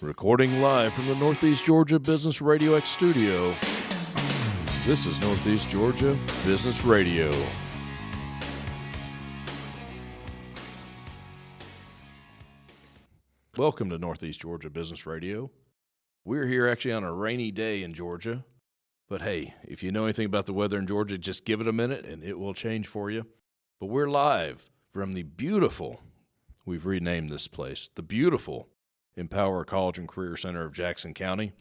Recording live from the Northeast Georgia Business RadioX studio, this is Northeast Georgia Business Radio. Welcome to Northeast Georgia Business Radio. We're here actually on a rainy day in Georgia, but hey, if you know anything about the weather in Georgia, just give it a minute and it will change for you. But we're live from the beautiful, we've renamed this place, the beautiful Empower College and Career Center of Jackson County.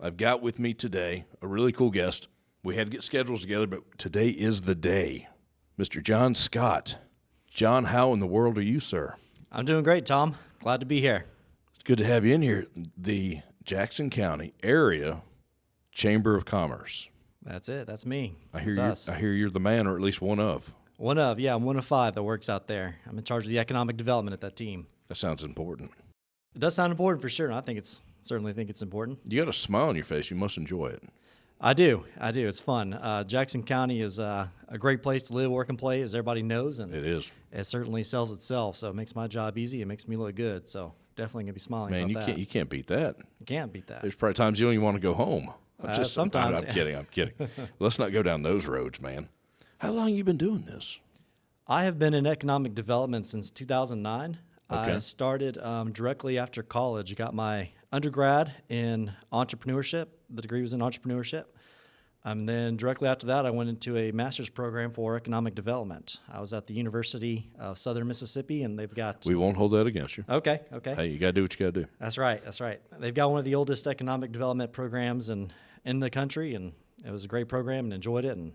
I've got with me today a really cool guest. We had to get schedules together, but today is the day. Mr. John Scott. John, how in the world are you, sir? I'm doing great, Tom. Glad to be here. It's good to have you in here. The Jackson County Area Chamber of Commerce. That's it. That's me. I hear you're the man, or at least one of. I'm one of five that works out there. I'm in charge of the economic development at that team. That sounds important. It does sound important for sure, and I certainly think it's important. You got a smile on your face. You must enjoy it. I do. It's fun. Jackson County is a great place to live, work, and play, as everybody knows. And it is. It certainly sells itself, so it makes my job easy. It makes me look good, so definitely going to be smiling about that. You can't beat that. You can't beat that. There's probably times you don't even want to go home. Sometimes. I'm kidding. Let's not go down those roads, man. How long have you been doing this? I have been in economic development since 2009. Okay. I started directly after college. I got my undergrad in entrepreneurship. The degree was in entrepreneurship. Then directly after that, I went into a master's program for economic development. I was at the University of Southern Mississippi, and they've got... We won't hold that against you. Okay. Hey, you got to do what you got to do. That's right. They've got one of the oldest economic development programs in the country, and it was a great program and enjoyed it. And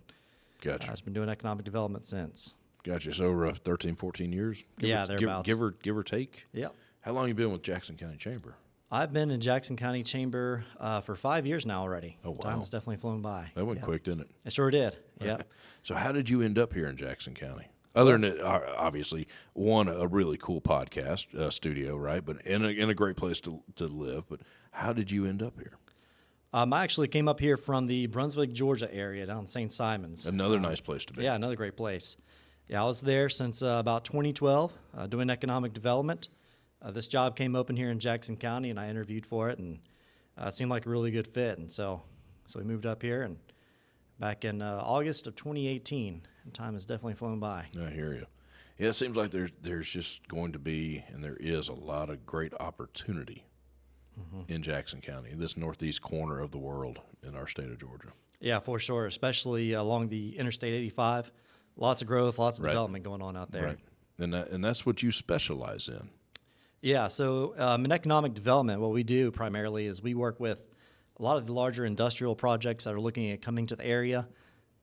gotcha. I've been doing economic development since. Gotcha. So over 13, 14 years? Thereabouts. Give or take? Yep. How long have you been with Jackson County Chamber? I've been in Jackson County Chamber for 5 years now already. Oh, wow. Time's definitely flown by. That went quick, didn't it? It sure did, yeah. So how did you end up here in Jackson County? Other than it, obviously, a really cool podcast studio, right? But in a great place to live. But how did you end up here? I actually came up here from the Brunswick, Georgia area down in St. Simons. Another nice place to be. Yeah, another great place. Yeah, I was there since about 2012 doing economic development. This job came open here in Jackson County, and I interviewed for it, and it seemed like a really good fit. And so we moved up here, and back in August of 2018, and time has definitely flown by. I hear you. Yeah, it seems like there's just going to be, and there is a lot of great opportunity in Jackson County, this northeast corner of the world in our state of Georgia. Yeah, for sure, especially along the Interstate 85. Lots of growth, lots of development going on out there. Right. And that's what you specialize in. Yeah, so in economic development, what we do primarily is we work with a lot of the larger industrial projects that are looking at coming to the area,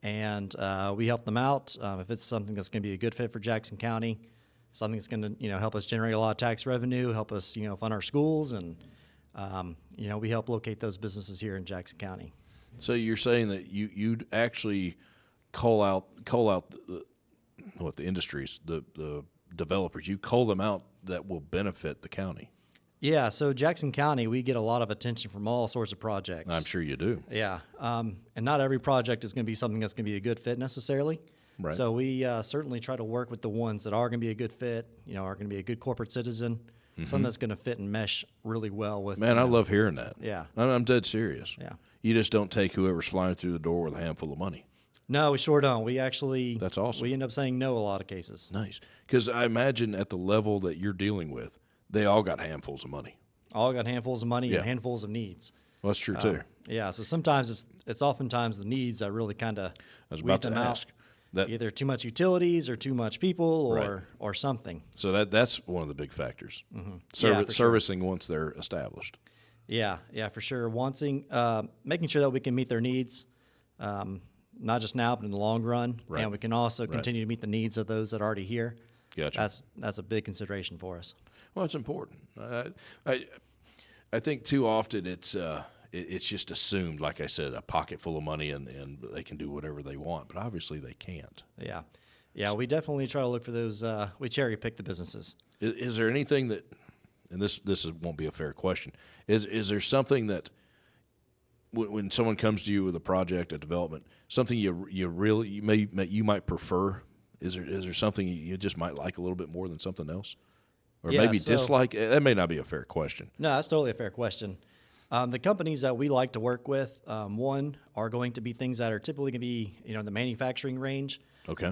and we help them out. If it's something that's going to be a good fit for Jackson County, something that's going to help us generate a lot of tax revenue, help us fund our schools, and we help locate those businesses here in Jackson County. So you're saying that you'd actually call out the industries, the developers, you call them out that will benefit the county. Yeah, so Jackson County, we get a lot of attention from all sorts of projects. I'm sure you do. Yeah, and not every project is going to be something that's going to be a good fit necessarily. Right. So we certainly try to work with the ones that are going to be a good fit, are going to be a good corporate citizen, something that's going to fit and mesh really well with. Man, I love hearing that. Yeah. I'm dead serious. Yeah. You just don't take whoever's flying through the door with a handful of money. No, we sure don't. We actually... That's awesome. We end up saying no a lot of cases. Nice. Because I imagine at the level that you're dealing with, they all got handfuls of money. All got handfuls of money and handfuls of needs. Well, that's true, too. Yeah, so sometimes it's oftentimes the needs that really kind of weed them out. Either too much utilities or too much people or something. So that's one of the big factors. Servicing once they're established. Yeah, for sure. Making sure that we can meet their needs, not just now, but in the long run. Right. And we can also continue to meet the needs of those that are already here. Gotcha. That's a big consideration for us. Well, it's important. I think too often it's just assumed, like I said, a pocket full of money and they can do whatever they want, but obviously they can't. Yeah. We definitely try to look for those. We cherry pick the businesses. Is there anything that, and this won't be a fair question, is there something that when someone comes to you with a project, a development, something you might prefer? Is there something you just might like a little bit more than something else? or Yeah, maybe so- dislike? That may not be a fair question. No, that's totally a fair question. The companies that we like to work with, one, are going to be things that are typically going to be, in the manufacturing range. Okay.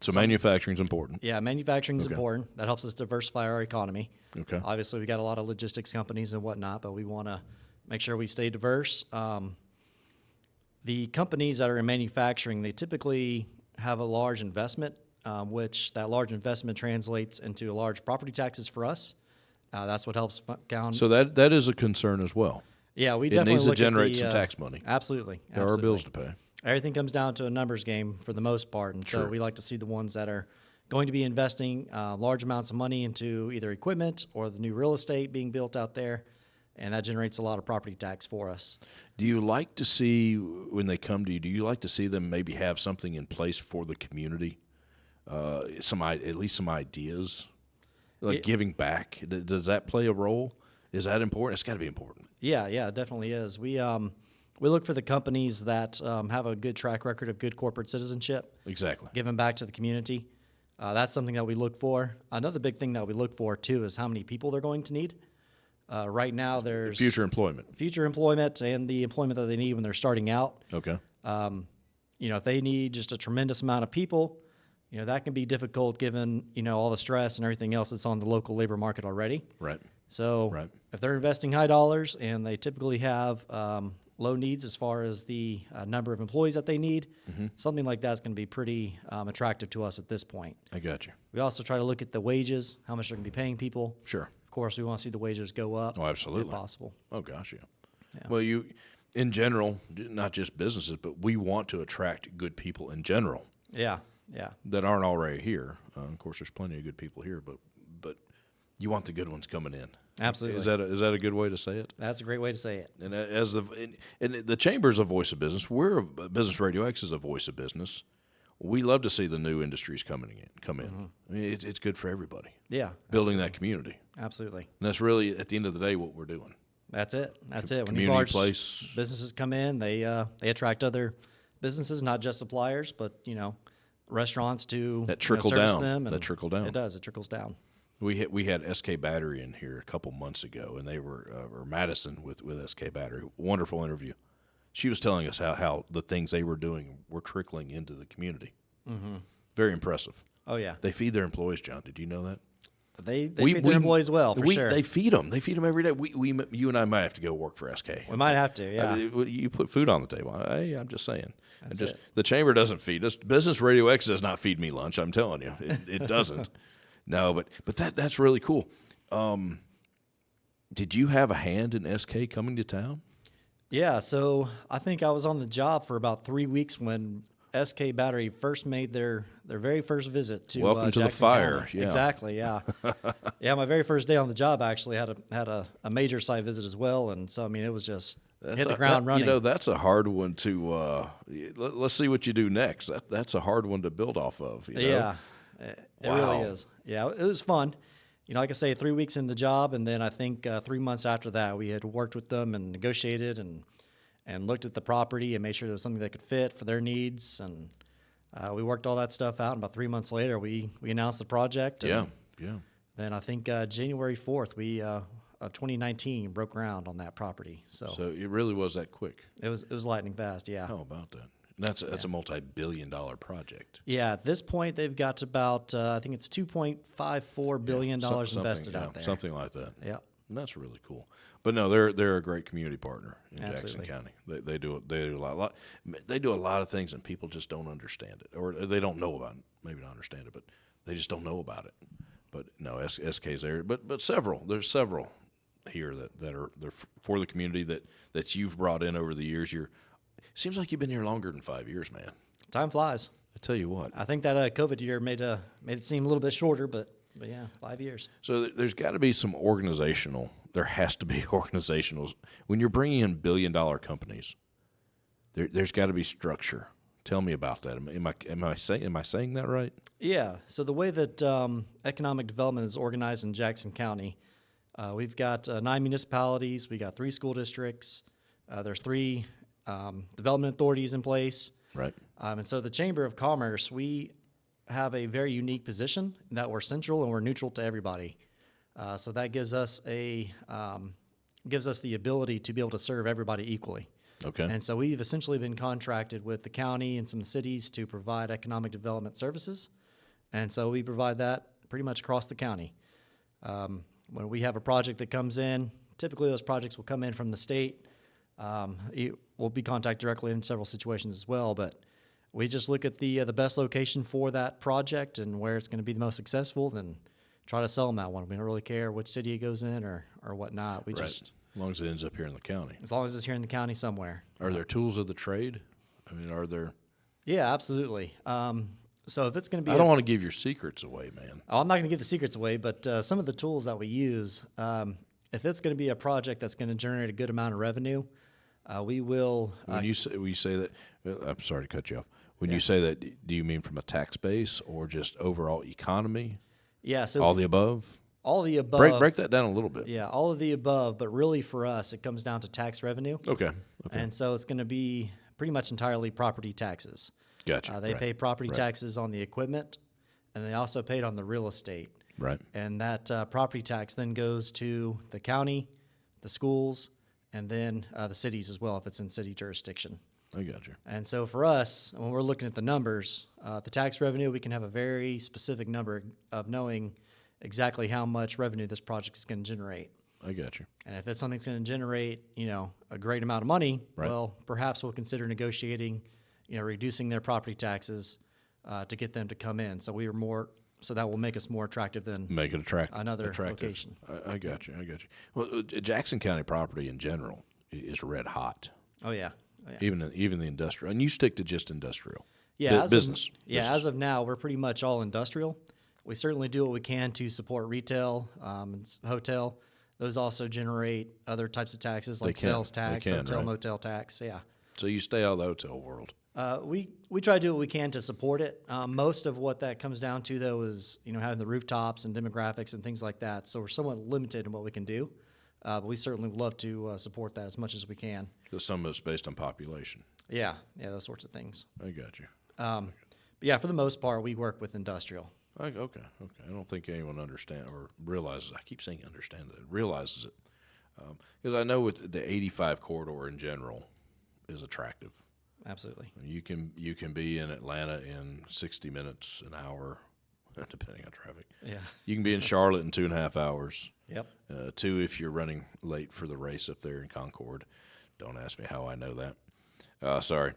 So manufacturing's important. Yeah, manufacturing is important. That helps us diversify our economy. Okay. Obviously, we got a lot of logistics companies and whatnot, but we want to make sure we stay diverse. The companies that are in manufacturing, they typically have a large investment, which that large investment translates into large property taxes for us. That's what helps down. So that is a concern as well. Yeah, we It definitely needs to look at generate the, some tax money. Absolutely. There are bills to pay. Everything comes down to a numbers game for the most part, and so Sure. we like to see the ones that are going to be investing large amounts of money into either equipment or the new real estate being built out there, and that generates a lot of property tax for us. Do you like to see, when they come to you, do you like to see them maybe have something in place for the community? At least some ideas? Like giving back? Does that play a role? Is that important? It's got to be important. Yeah, it definitely is. We look for the companies that have a good track record of good corporate citizenship, Exactly. giving back to the community. That's something that we look for. Another big thing that we look for, too, is how many people they're going to need. Right now, there's Future employment. And the employment that they need when they're starting out. Okay. If they need just a tremendous amount of people, that can be difficult given, all the stress and everything else that's on the local labor market already. Right. So Right. if they're investing high dollars and they typically have low needs as far as the number of employees that they need, something like that's going to be pretty attractive to us at this point. I got you. We also try to look at the wages, how much they're going to be paying people. Sure. Of course, we want to see the wages go up. Oh, absolutely. If possible. Oh, gosh, yeah. Well, in general, not just businesses, but we want to attract good people in general Yeah. that aren't already here. Of course, there's plenty of good people here, but you want the good ones coming in. Absolutely. Is that a good way to say it? That's a great way to say it. And the chamber is a voice of business. Business Radio X is a voice of business. We love to see the new industries come in. I mean, it's good for everybody. Yeah. Building that community, Absolutely. and that's really at the end of the day what we're doing. That's it. When these Community large place. businesses come in, they attract other businesses, not just suppliers, but restaurants to That trickle service down. them. That and trickle down. It does. It trickles down. We had SK Battery in here a couple months ago, and they were or Madison with SK Battery. Wonderful interview. She was telling us how the things they were doing were trickling into the community. Mm-hmm. Very impressive. Oh yeah, They feed their employees, John. Did you know that? they treat their employees well for sure. They feed them. They feed them every day. You and I might have to go work for SK. We might have to. Yeah. You put food on the table. Hey, I'm just saying. That's it. The chamber doesn't feed us. Business Radio X does not feed me lunch. I'm telling you, it doesn't. No, but that's really cool. Did you have a hand in SK coming to town? Yeah, so I think I was on the job for about 3 weeks when SK Battery first made their very first visit to Welcome to the Jackson fire. County. Yeah. Exactly, yeah. Yeah, my very first day on the job, I actually had a major site visit as well, and so I mean it was just hit the ground running. That's a hard one to. Let's see what you do next. That's a hard one to build off of. Yeah, it Wow. really is. Yeah, it was fun. Like I say, 3 weeks in the job, and then I think 3 months after that, we had worked with them and negotiated and looked at the property and made sure there was something that could fit for their needs, and we worked all that stuff out. And about 3 months later, we announced the project. And Yeah. Then I think January 4th, of 2019 broke ground on that property. So it really was that quick. it was lightning fast. Yeah. How about that? And that's a multi-billion-dollar project. Yeah, at this point, they've got about, I think it's $2.54 billion invested out there. Something like that. Yeah. And that's really cool. But no, they're a great community partner in Absolutely. Jackson County. They do a lot of things, and people just don't understand it, or they don't know about it. Maybe not understand it, but they just don't know about it. But no, SK's there. But there's several here that are they're for the community that you've brought in over the years. Seems like you've been here longer than 5 years, man. Time flies. I tell you what. I think that COVID year made it seem a little bit shorter, but yeah, 5 years. So there's got to be some organizational. There has to be organizational. When you're bringing in billion-dollar companies, there's got to be structure. Tell me about that. Am I saying that right? Yeah. So the way that economic development is organized in Jackson County, we've got 9 municipalities. We got 3 school districts. There's 3 development authorities in place. Right. And so the Chamber of Commerce, we have a very unique position in that we're central and we're neutral to everybody. So that gives us the ability to be able to serve everybody equally. Okay. And so we've essentially been contracted with the county and some cities to provide economic development services. And so we provide that pretty much across the county. When we have a project that comes in, typically those projects will come in from the state. We'll be contacted directly in several situations as well, but we just look at the best location for that project and where it's going to be the most successful, then try to sell them that one. We don't really care which city it goes in or whatnot. We Right. just, As long as it ends up here in the county. as long as it's here in the county somewhere. Are there tools of the trade? I mean, are there? Yeah, absolutely. So if it's going to be, I don't want to give your secrets away, man. I'm not going to give the secrets away, but some of the tools that we use, if it's going to be a project that's going to generate a good amount of revenue, we will. When you say that, I'm sorry to cut you off. When Yeah. you say that, do you mean from a tax base or just overall economy? Yeah, so All the above? all of the above. Break that down a little bit. Yeah, all of the above, but really for us, it comes down to tax revenue. Okay. And so it's going to be pretty much entirely property taxes. Gotcha. They Right. pay property taxes on the equipment, and they also paid on the real estate. Right. And that property tax then goes to the county, the schools, and then the cities as well if it's in city jurisdiction. I got you. And so for us, when we're looking at the numbers, the tax revenue, we can have a very specific number of knowing exactly how much revenue this project is going to generate. I got you. And if it's something that's going to generate, a great amount of money, Right. well, perhaps we'll consider negotiating, reducing their property taxes to get them to come in. So that will make us more attractive than Make it another attractive. location. I got you. Well, Jackson County property in general is red hot. Oh yeah, oh, yeah. Even the industrial, and you stick to just industrial. Yeah, Business. As of now, we're pretty much all industrial. We certainly do what we can to support retail, and hotel. Those also generate other types of taxes like sales tax, hotel, right? motel tax. Yeah. So you stay out of the hotel world. We try to do what we can to support it. Most of what that comes down to, though, is having the rooftops and demographics and things like that. So we're somewhat limited in what we can do, but we certainly would love to support that as much as we can. Because some of it's based on population. Yeah, those sorts of things. I got you. But yeah, for the most part, we work with industrial. Okay. I don't think anyone understands or realizes. I keep saying understands it. Realizes it. Because I know with the 85 corridor in general is attractive. Absolutely. You can be in Atlanta in 60 minutes, an hour, depending on traffic. Yeah. You can be in Charlotte in 2.5 hours. Yep. 2 if you're running late for the race up there in Concord. Don't ask me how I know that. Sorry.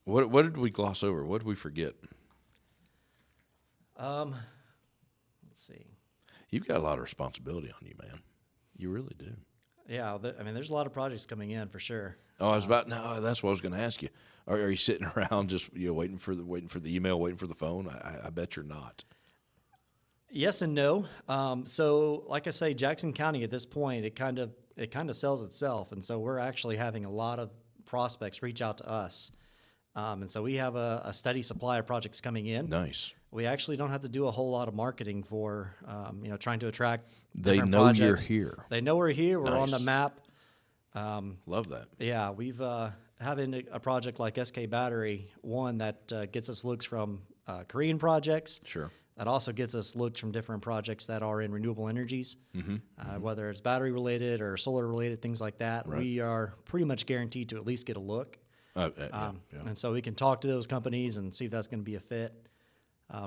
What did we gloss over? What did we forget? Let's see. You've got a lot of responsibility on you, man. You really do. Yeah, there's a lot of projects coming in for sure. Oh, that's what I was going to ask you. Are you sitting around just waiting for the email, waiting for the phone? I bet you're not. Yes and no. So, like I say, Jackson County at this point, it kind of sells itself, and so we're actually having a lot of prospects reach out to us, and so we have a steady supply of projects coming in. Nice. We actually don't have to do a whole lot of marketing for trying to attract. They different know projects. you're here. They know we're here. We're on the Nice. map. Love that. Yeah, we've having a project like SK Battery, one that gets us looks from Korean projects. Sure. That also gets us looks from different projects that are in renewable energies, whether it's battery related or solar related, things like that. Right. We are pretty much guaranteed to at least get a look. Yeah. And so we can talk to those companies and see if that's going to be a fit.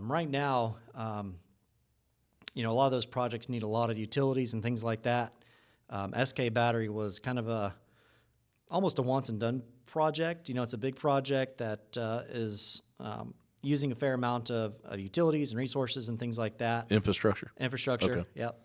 Right now, a lot of those projects need a lot of utilities and things like that. SK Battery was kind of almost a once and done project. It's a big project that is using a fair amount of utilities and resources and things like that. Infrastructure. Okay. Yep.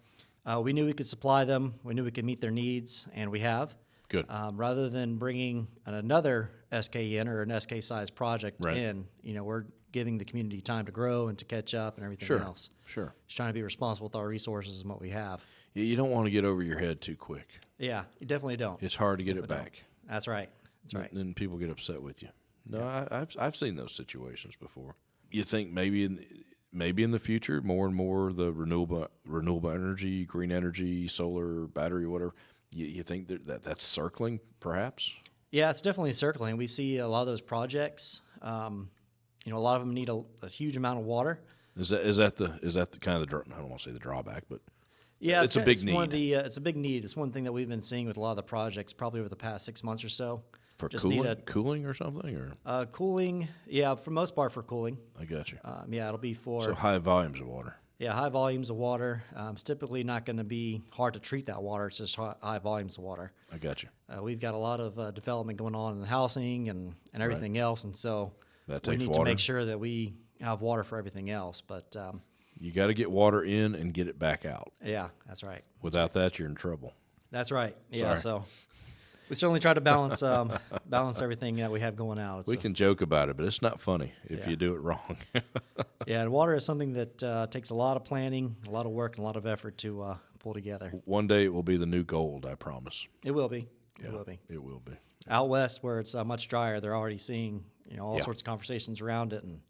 We knew we could supply them. We knew we could meet their needs, and we have. Good. Rather than bringing another SK in or an SK size project Right. in, we're giving the community time to grow and to catch up and everything Sure. else. Sure. Just trying to be responsible with our resources and what we have. You don't want to get over your head too quick. Yeah, you definitely don't. It's hard to get it back. That's right. That's right. And then people get upset with you. No, I've seen those situations before. You think maybe in the future more and more the renewable energy, green energy, solar, battery, whatever. You think that's circling perhaps? Yeah, it's definitely circling. We see a lot of those projects. A lot of them need a huge amount of water. Is that the kind of I don't want to say the drawback, but Yeah, it's a big need. It's a big need. It's one thing that we've been seeing with a lot of the projects, probably over the past 6 months or so. For Just cooling or something, or cooling. Yeah, for the most part for cooling. I got you. Yeah, it'll be for So high volumes of water. Yeah, high volumes of water. It's typically not going to be hard to treat that water. It's just high volumes of water. I got you. We've got a lot of development going on in the housing and everything else, and so That we takes need water. to make sure that we have water for everything else. But You got to get water in and get it back out. yeah, that's right. Without that, you're in trouble. That's right. Yeah, Sorry. so we certainly try to balance balance everything that we have going out. We can joke about it, but it's not funny if Yeah. you do it wrong. Yeah, and water is something that takes a lot of planning, a lot of work, and a lot of effort to pull together. One day it will be the new gold, I promise. It will be. Yeah, It will be. It will be. Out west, where it's much drier, they're already seeing all Yeah. sorts of conversations around it, and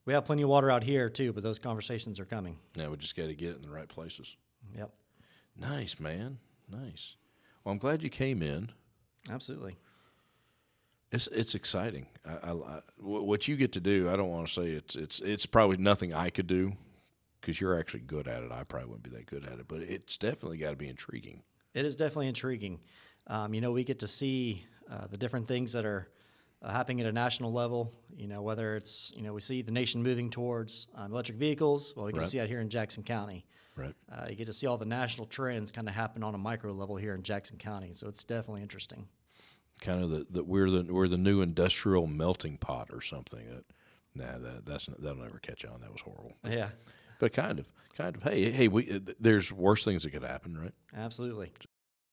we have plenty of water out here too. But those conversations are coming. Now we just got to get it in the right places. Yep, Nice, man. Nice. Well, I'm glad you came in. absolutely. It's exciting. What you get to do, I don't want to say it's probably nothing I could do because you're actually good at it. I probably wouldn't be that good at it, but it's definitely got to be intriguing. It is definitely intriguing. We get to see the different things that are happening at a national level. Whether it's we see the nation moving towards electric vehicles. Well, we get Right. to see that here in Jackson County. Right. You get to see all the national trends kind of happen on a micro level here in Jackson County. So it's definitely interesting. Kind of we're the new industrial melting pot or something. That'll never catch on. That was horrible. Yeah, But kind of. Hey, there's worse things that could happen, right? absolutely.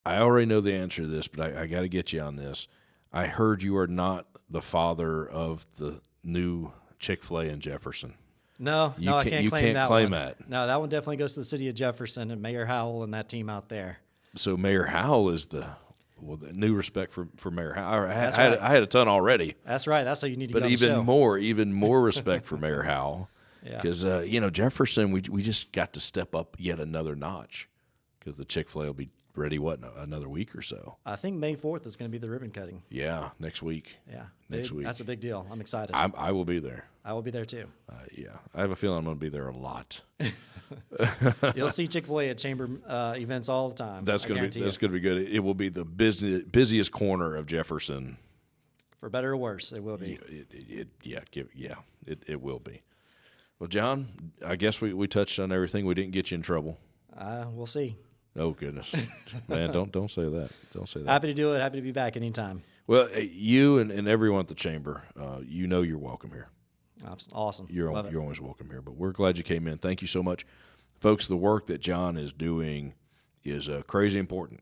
I already know the answer to this, but I got to get you on this. I heard you are not the father of the new Chick-fil-A in Jefferson. No, You I can't- can't you claim can't that claim one. that. No, that one definitely goes to the city of Jefferson and Mayor Howell and that team out there. So Mayor Howell is the new respect for Mayor Howell. That's right. I had a ton already, That's right. That's how you need to but get on the show. even more respect for Mayor Howell. Yeah. Because Jefferson, we just got to step up yet another notch because the Chick-fil-A will be ready another week or so. I think May 4th is going to be the ribbon cutting. Yeah, next week. Yeah, Next week. That's a big deal. I'm excited. I will be there. I will be there too. Yeah, I have a feeling I'm going to be there a lot. You'll see Chick-fil-A at chamber events all the time. That's I going guarantee to be good. It will be the busiest corner of Jefferson. For better or worse, it will be. It will be. Well, John, I guess we touched on everything. We didn't get you in trouble. We'll see. Oh goodness, man! Don't say that. Don't say that. Happy to do it. Happy to be back anytime. Well, you and everyone at the chamber, you're welcome here. Awesome. You're Love it. always welcome here. But we're glad you came in. Thank you so much, folks. The work that John is doing is crazy important.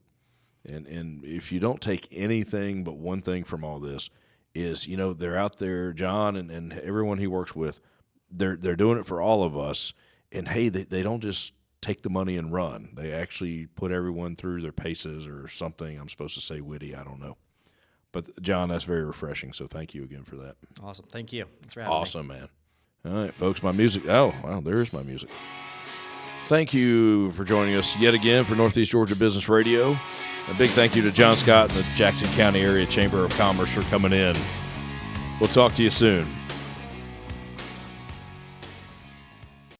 And if you don't take anything but one thing from all this, is they're out there, John and everyone he works with, they're doing it for all of us. And hey, they don't just take the money and run. They actually put everyone through their paces or something. I'm supposed to say witty. I don't know. But, John, that's very refreshing, so thank you again for that. Awesome. Thank you. Thanks for having me. Awesome, man. All right, folks, my music. Oh, wow, there's my music. Thank you for joining us yet again for Northeast Georgia Business Radio. A big thank you to John Scott and the Jackson County Area Chamber of Commerce for coming in. We'll talk to you soon.